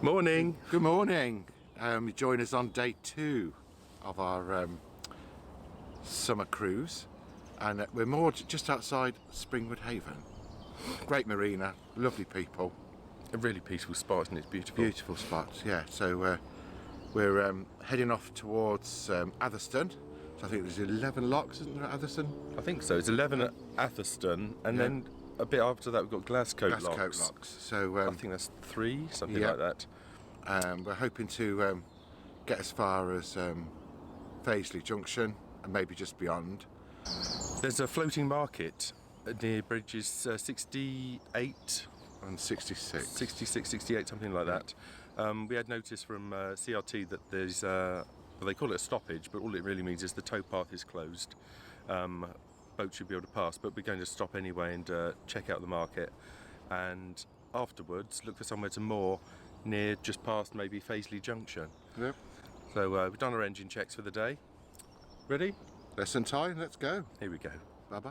Morning. Good morning. You join us on day 2 of our summer cruise, and we're moored just outside Springwood Haven. Great marina, lovely people. A really peaceful spot, and it's beautiful. Beautiful spot, yeah. So we're heading off towards Atherstone. So I think there's 11 locks, isn't there, at Atherstone? I think so. It's 11 at Atherstone, and then a bit after that we've got Glascote Locks. So I think that's 3, something like that. We're hoping to get as far as Fazeley Junction and maybe just beyond. There's a floating market near bridges 68 and 66, 68, something like that. We had notice from CRT that there's well, they call it a stoppage, but all it really means is the towpath is closed. Boats should be able to pass, but we're going to stop anyway and check out the market, and afterwards look for somewhere to moor near just past maybe Fazeley Junction. Yep. So we've done our engine checks for the day. Ready? Lesson time, let's go. Here we go. Bye-bye.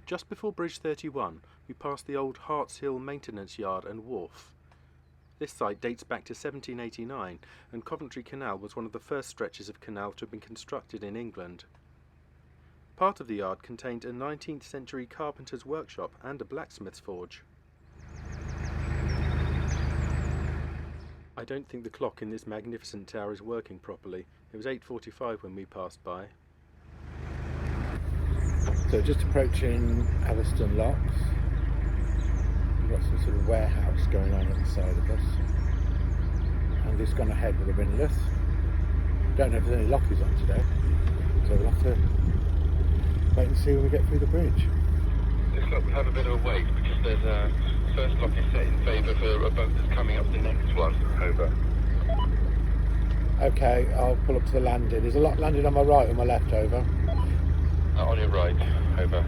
Just before Bridge 31, we passed the old Harts Hill Maintenance Yard and Wharf. This site dates back to 1789, and Coventry Canal was one of the first stretches of canal to have been constructed in England. Part of the yard contained a 19th century carpenter's workshop and a blacksmith's forge. I don't think the clock in this magnificent tower is working properly. It was 8:45 when we passed by. So just approaching Thurston Locks. We've got some sort of warehouse going on at the side of us. And it's gone ahead with a windlass. Don't know if there's any lockies on today. So we'll have to wait and see when we get through the bridge. Looks like we have a bit of a wait because there's a first lock is set in favour for a boat that's coming up the next one. Over. Okay, I'll pull up to the landing. Is a lock landing on my right or my left? Over. On your right, over.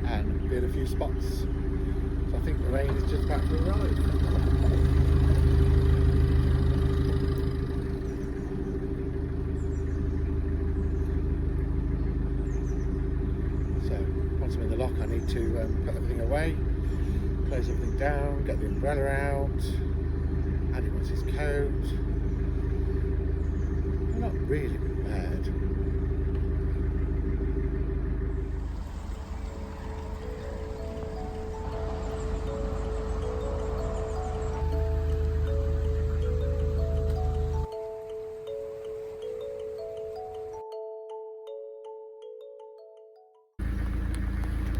And did a few spots. So I think the rain is just about to arrive. So once I'm in the lock, I need to put everything away, close everything down, get the umbrella out. Andy wants his coat. I'm not really prepared.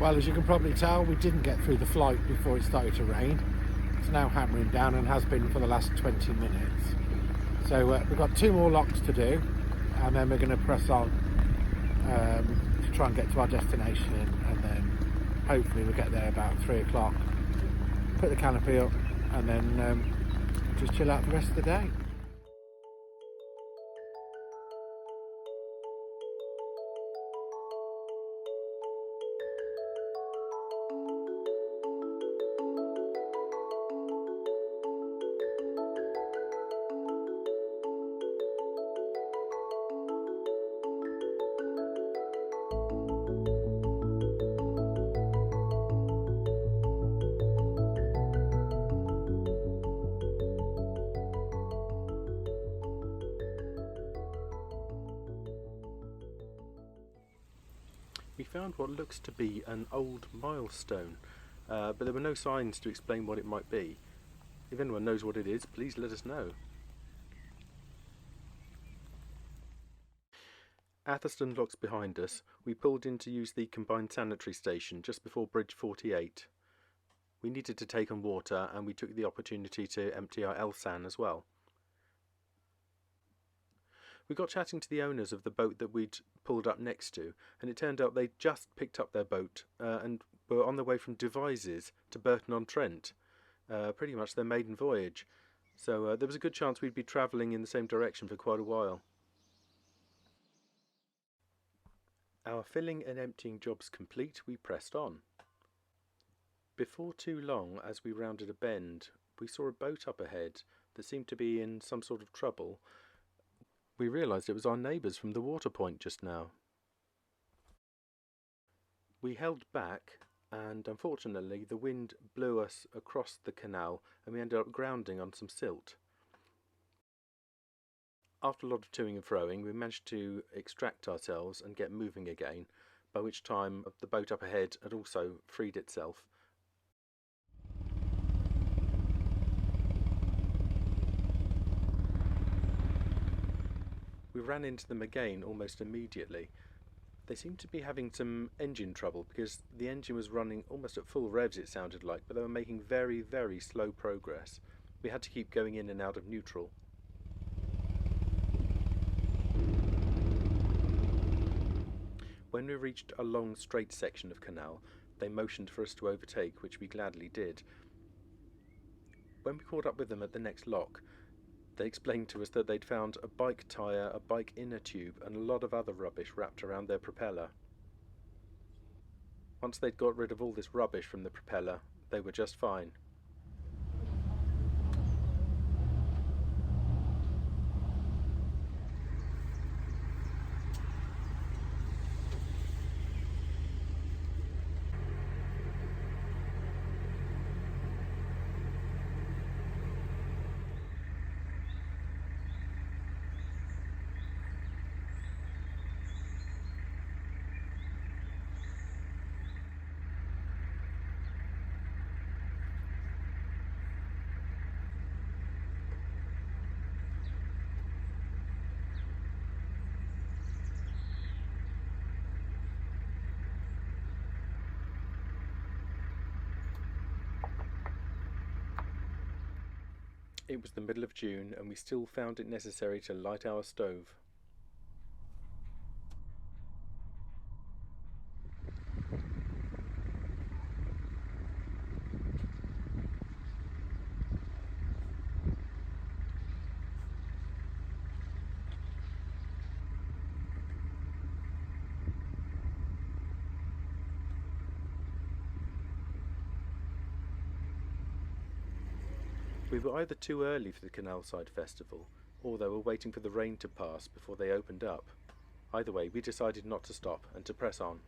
Well, as you can probably tell, we didn't get through the flight before it started to rain. It's now hammering down and has been for the last 20 minutes. So we've got 2 more locks to do, and then we're going to press on to try and get to our destination, and then hopefully we'll get there about 3 o'clock, put the canopy up, and then just chill out the rest of the day. We found what looks to be an old milestone, but there were no signs to explain what it might be. If anyone knows what it is, please let us know. At Thurston Locks behind us, we pulled in to use the combined sanitary station just before Bridge 48. We needed to take on water, and we took the opportunity to empty our Elsan as well. We got chatting to the owners of the boat that we'd pulled up next to, and it turned out they'd just picked up their boat and were on their way from Devizes to Burton-on-Trent, pretty much their maiden voyage. So there was a good chance we'd be travelling in the same direction for quite a while. Our filling and emptying jobs complete, we pressed on. Before too long, as we rounded a bend, we saw a boat up ahead that seemed to be in some sort of trouble. We realised it was our neighbours from the water point just now. We held back, and unfortunately the wind blew us across the canal and we ended up grounding on some silt. After a lot of toing and froing, we managed to extract ourselves and get moving again, by which time the boat up ahead had also freed itself. We ran into them again almost immediately. They seemed to be having some engine trouble because the engine was running almost at full revs, it sounded like, but they were making very, very slow progress. We had to keep going in and out of neutral. When we reached a long straight section of canal, they motioned for us to overtake, which we gladly did. When we caught up with them at the next lock, they explained to us that they'd found a bike tyre, a bike inner tube, and a lot of other rubbish wrapped around their propeller. Once they'd got rid of all this rubbish from the propeller, they were just fine. It was the middle of June, and we still found it necessary to light our stove. We were either too early for the Canalside Festival, or they were waiting for the rain to pass before they opened up. Either way, we decided not to stop and to press on.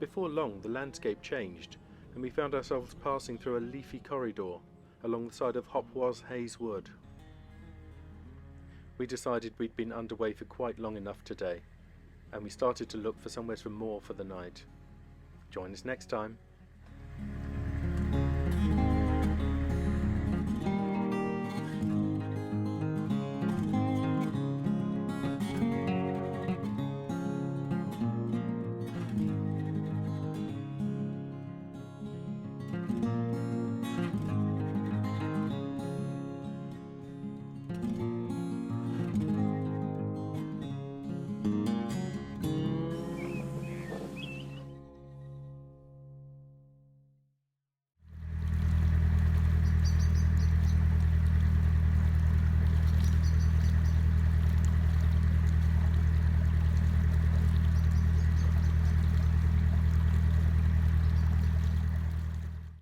before long the landscape changed and we found ourselves passing through a leafy corridor along the side of Hopwas Hayes Wood. We decided we'd been underway for quite long enough today, and we started to look for somewhere for more for the night. Join us next time.